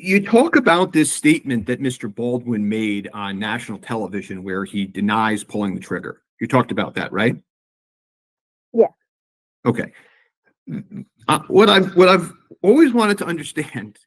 You talk about this statement that Mr. Baldwin made on national television where he denies pulling the trigger. You talked about that, right? Yes. Okay. What I've always wanted to understand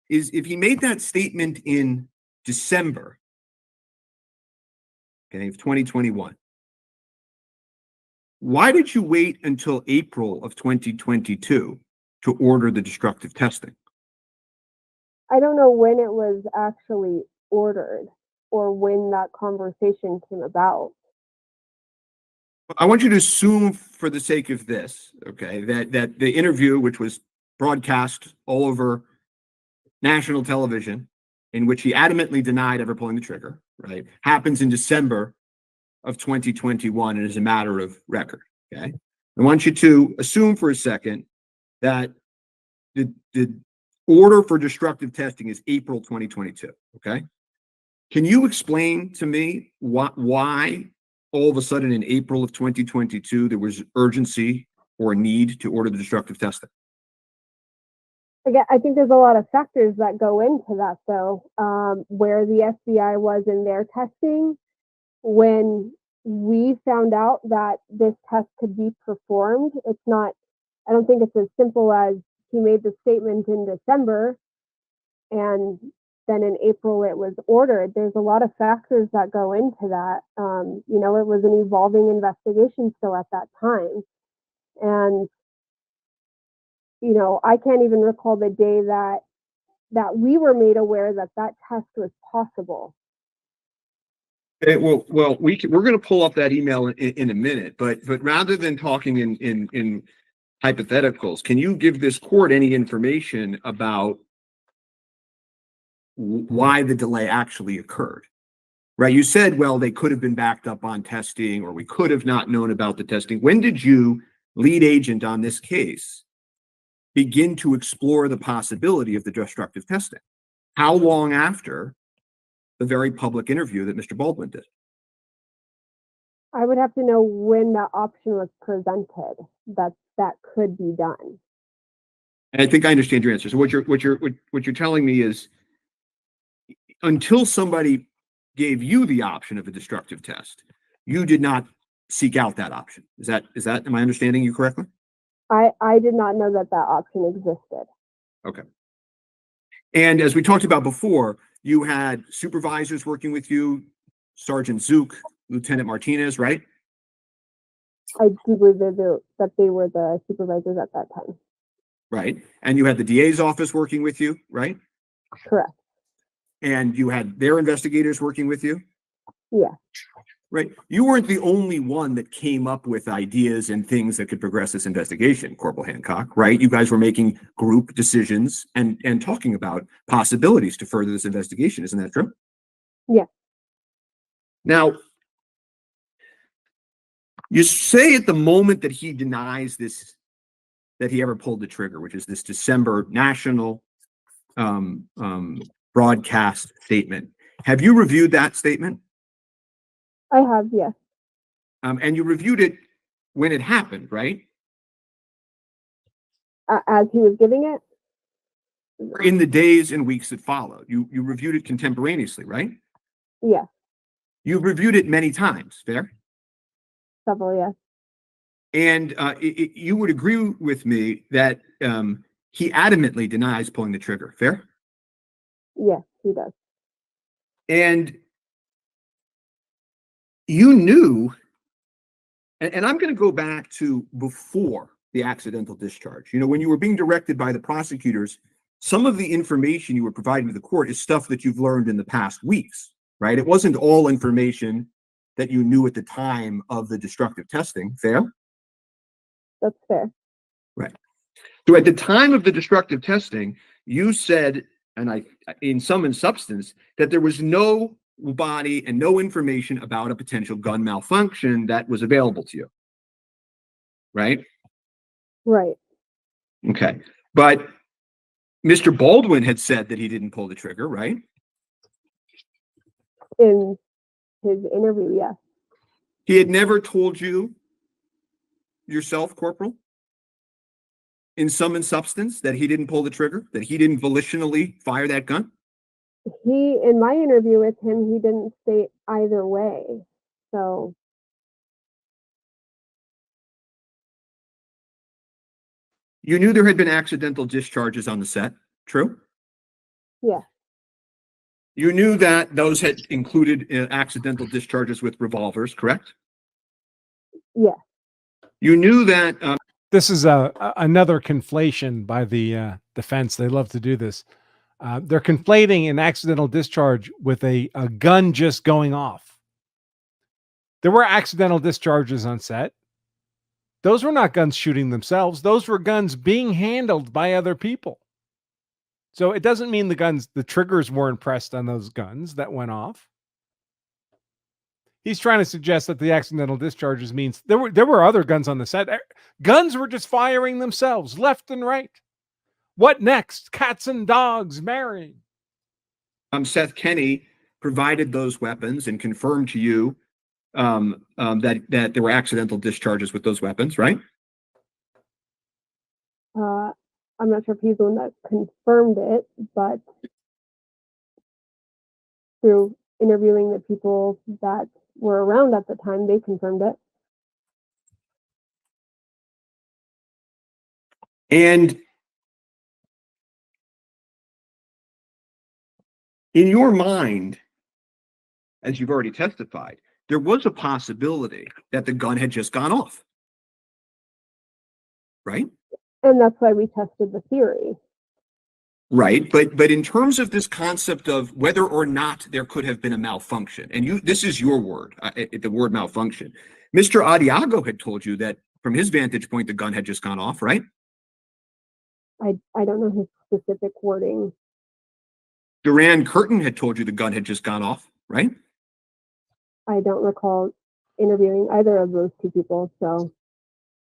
is if he made that statement in December, okay, of 2021, why did you wait until April of 2022 to order the destructive testing? I don't know when it was actually ordered or when that conversation came about. I want you to assume, for the sake of this, okay, that the interview, which was broadcast all over national television, in which he adamantly denied ever pulling the trigger, right, happens in December of 2021 and is a matter of record. Okay, I want you to assume for a second that the order for destructive testing is April 2022. Okay, can you explain to me why all of a sudden in April of 2022 there was urgency or need to order the destructive testing? Again, I think there's a lot of factors that go into that, though. Where the FBI was in their testing, when we found out that this test could be performed, I don't think it's as simple as he made the statement in December and then in April it was ordered. There's a lot of factors that go into that. It was an evolving investigation still at that time. And I can't even recall the day that we were made aware that test was possible. Okay, well, we're going to pull up that email in a minute, but rather than talking in hypotheticals, can you give this court any information about why the delay actually occurred? Right? You said, well, they could have been backed up on testing, or we could have not known about the testing. When did you, lead agent on this case, begin to explore the possibility of the destructive testing? How long after the very public interview that Mr. Baldwin did? I would have to know when the option was presented that could be done. And I think I understand your answer. So what you're telling me is, until somebody gave you the option of a destructive test, you did not seek out that option. Is that am I understanding you correctly? I did not know that option existed. Okay. And as we talked about before, you had supervisors working with you, Sergeant Zook, Lieutenant Martinez, right? I do believe that they were the supervisors at that time. Right. And you had the DA's office working with you, right? Correct. And you had their investigators working with you? Yeah. Right. You weren't the only one that came up with ideas and things that could progress this investigation, Corporal Hancock, right? You guys were making group decisions and talking about possibilities to further this investigation. Isn't that true? Yeah. Now, you say at the moment that he denies this, that he ever pulled the trigger, which is this December national broadcast statement. Have you reviewed that statement? I have, yes. And you reviewed it when it happened, right? As he was giving it? In the days and weeks that followed. You reviewed it contemporaneously, right? Yes. You've reviewed it many times, fair? Several, yes. And you would agree with me that he adamantly denies pulling the trigger, fair? Yes, he does. And you knew, and I'm going to go back to before the accidental discharge. When you were being directed by the prosecutors, some of the information you were providing to the court is stuff that you've learned in the past weeks, right? It wasn't all information that you knew at the time of the destructive testing, fair? That's fair. Right. So at the time of the destructive testing, you said, and in sum and substance, that there was no body and no information about a potential gun malfunction that was available to you. Right? Right. Okay. But Mr. Baldwin had said that he didn't pull the trigger, right? In his interview, yes. He had never told you yourself, Corporal? in sum and substance that he didn't pull the trigger, that he didn't volitionally fire that gun? In my interview with him, he didn't state either way. So You knew there had been accidental discharges on the set, true? yeah, You knew that those had included accidental discharges with revolvers, correct? yeah. You knew that This is another conflation by the defense. They love to do this. They're conflating an accidental discharge with a gun just going off. There were accidental discharges on set. Those were not guns shooting themselves. Those were guns being handled by other people. So it doesn't mean the triggers weren't pressed on those guns that went off. He's trying to suggest that the accidental discharges means there were other guns on the set. Guns were just firing themselves left and right. What next? Cats and dogs marrying. Seth Kenney provided those weapons and confirmed to you that there were accidental discharges with those weapons, right? I'm not sure if he's the one that confirmed it, but through interviewing the people that were around at the time, they confirmed it. And in your mind, as you've already testified, there was a possibility that the gun had just gone off, right? And that's why we tested the theory. Right, but in terms of this concept of whether or not there could have been a malfunction, and this is your word, the word malfunction. Mr. Adiago had told you that from his vantage point, the gun had just gone off, right? I don't know his specific wording. Duran Curtin had told you the gun had just gone off, right? I don't recall interviewing either of those two people. So,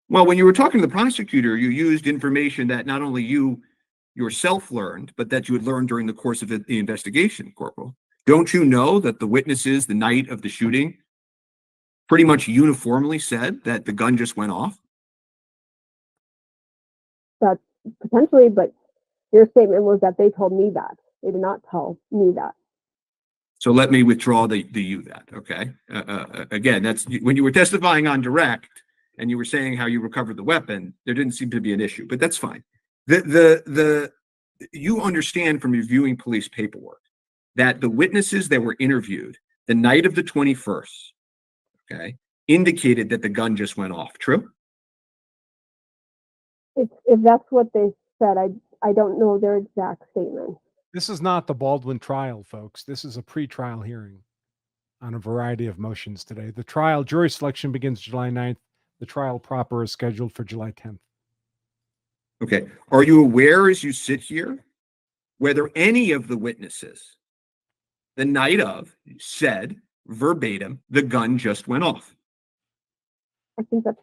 well, when you were talking to the prosecutor, you used information that not only you yourself learned, but that you had learned during the course of the investigation, Corporal. Don't you know that the witnesses the night of the shooting pretty much uniformly said that the gun just went off? that's potentially, but your statement was that they told me that. They did not tell me that. So let me withdraw the you that, okay? Again, that's when you were testifying on direct and you were saying how you recovered the weapon, there didn't seem to be an issue, but that's fine. You understand from reviewing police paperwork that the witnesses that were interviewed the night of the 21st, okay, indicated that the gun just went off, true? If that's what they said, I don't know their exact statement. This is not the Baldwin trial, folks. This is a pre-trial hearing on a variety of motions today. The trial jury selection begins July 9th. The trial proper is scheduled for July 10th. Okay. Are you aware as you sit here whether any of the witnesses the night of said verbatim the gun just went off? I think that's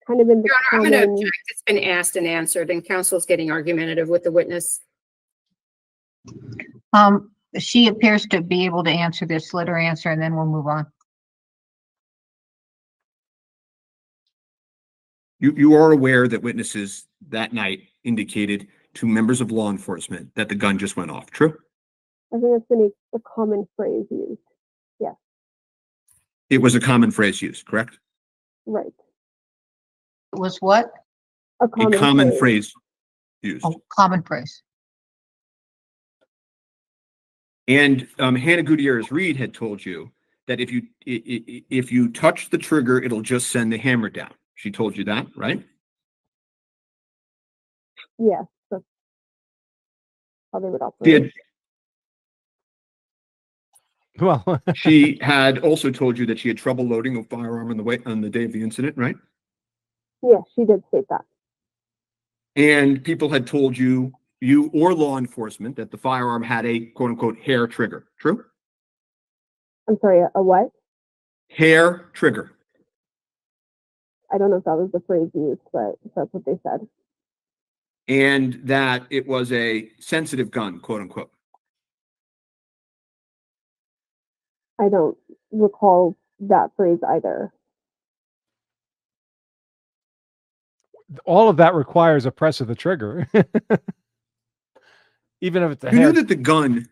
kind of in the Your Honor, I'm going to common. object. It's been asked and answered, and counsel's getting argumentative with the witness. She appears to be able to answer this. Let her answer, and then we'll move on. You are aware that witnesses that night indicated to members of law enforcement that the gun just went off, true? I think that's been a common phrase used. Yes, It was a common phrase used, correct? right. It was what? A A common, common phrase used. Oh, common phrase. And Hannah Gutierrez-Reed had told you that if you touch the trigger, it'll just send the hammer down. She told you that, right? Yes, that's how they would She operate. had, Well, she had also told you that she had trouble loading a firearm on the day of the incident, right? Yes, she did state that. And people had told you or law enforcement that the firearm had a quote unquote hair trigger, true? I'm sorry, a what? Hair trigger. I don't know if that was the phrase used, but that's what they said. And that it was a sensitive gun, quote unquote. I don't recall that phrase either. all of that requires a press of the trigger. Even if it's a You knew hair. that the gun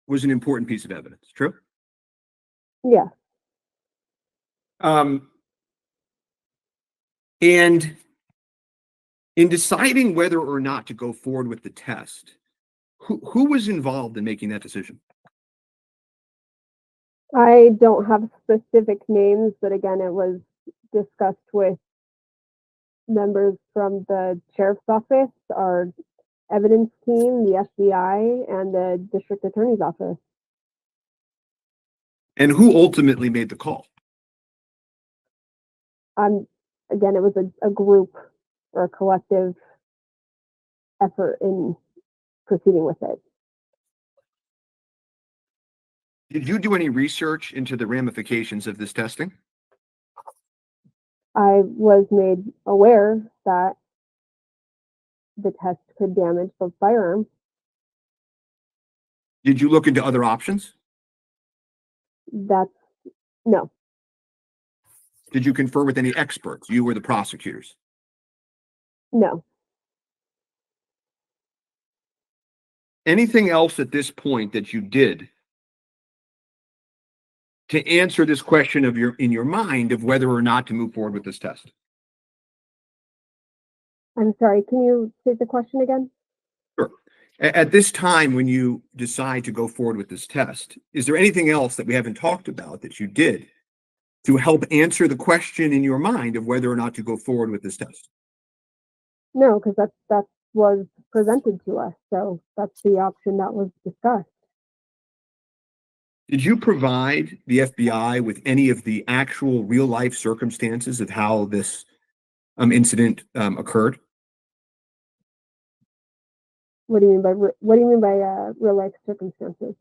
was an important piece of evidence, true? Yeah. And in deciding whether or not to go forward with the test, who was involved in making that decision? I don't have specific names, but again, it was discussed with members from the sheriff's office, our evidence team, the FBI, and the district attorney's office. And who ultimately made the call? Again, it was a group or a collective effort in proceeding with it. Did you do any research into the ramifications of this testing? I was made aware that the test could damage the firearm. Did you look into other options? No. Did you confer with any experts, you or the prosecutors? No. Anything else at this point that you did to answer this question in your mind of whether or not to move forward with this test? I'm sorry, can you state the question again? Sure. At this time, when you decide to go forward with this test, is there anything else that we haven't talked about that you did to help answer the question in your mind of whether or not to go forward with this test? No, because that was presented to us, so that's the option that was discussed. Did you provide the FBI with any of the actual real life circumstances of how this incident occurred? What do you mean by real life circumstances?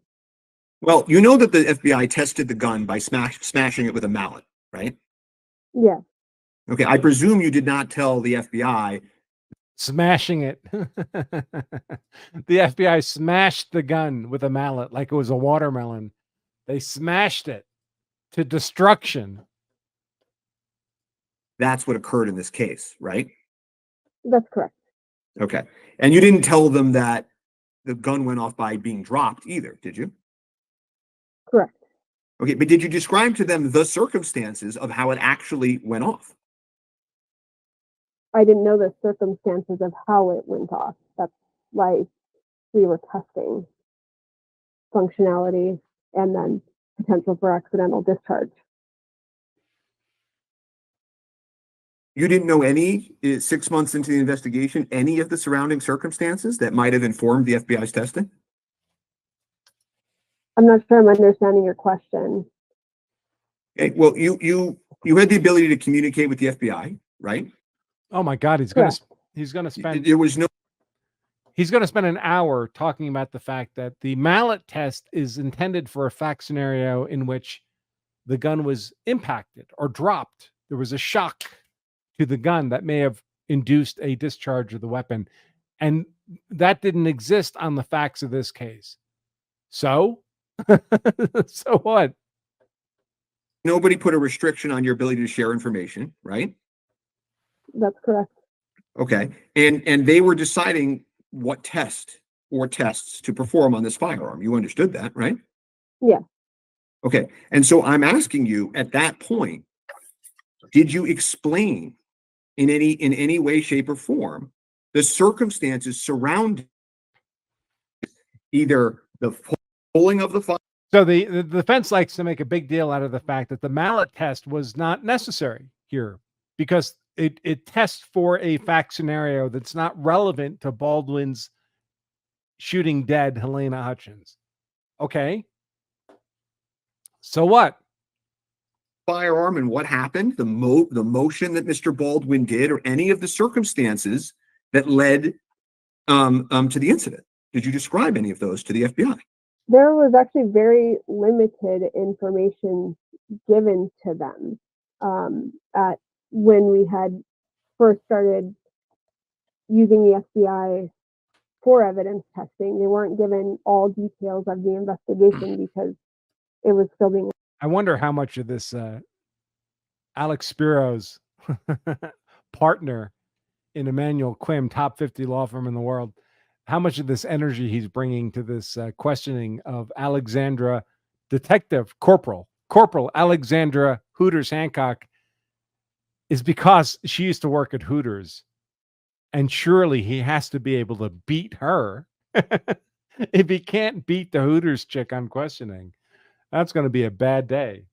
Well, you know that the FBI tested the gun by smashing it with a mallet, right? Yeah. Okay, I presume you did not tell the FBI. Smashing it. The FBI smashed the gun with a mallet like it was a watermelon. They smashed it to destruction. That's what occurred in this case, right? That's correct. Okay. And you didn't tell them that the gun went off by being dropped either, did you? Correct. Okay, but did you describe to them the circumstances of how it actually went off? I didn't know the circumstances of how it went off. That's why we were testing functionality and then potential for accidental discharge. You didn't know 6 months into the investigation, any of the surrounding circumstances that might have informed the FBI's testing? I'm not sure I'm understanding your question. Okay, well, you had the ability to communicate with the FBI, right? Oh my God, he's gonna spend There was no. he's gonna spend an hour talking about the fact that the mallet test is intended for a fact scenario in which the gun was impacted or dropped. There was a shock to the gun that may have induced a discharge of the weapon. And that didn't exist on the facts of this case. So, so what? Nobody put a restriction on your ability to share information, right? That's correct. Okay. And they were deciding what test or tests to perform on this firearm. You understood that, right? Yeah. Okay. And so I'm asking you at that point, did you explain in any way, shape, or form the circumstances surrounding either the pulling of the fire? So the defense likes to make a big deal out of the fact that the mallet test was not necessary here because it tests for a fact scenario that's not relevant to Baldwin's shooting dead Helena Hutchins. Okay. So what? Firearm and what happened, the motion that Mr. Baldwin did, or any of the circumstances that led to the incident. Did you describe any of those to the FBI? There was actually very limited information given to them at when we had first started using the FBI for evidence testing. They weren't given all details of the investigation because it was still being. I wonder how much of this Alex Spiro's partner in Emmanuel Quim, top 50 law firm in the world, how much of this energy he's bringing to this questioning of Alexandra, Corporal Alexandra Hooters Hancock, is because she used to work at Hooters. And surely he has to be able to beat her. If he can't beat the Hooters chick on questioning, that's going to be a bad day.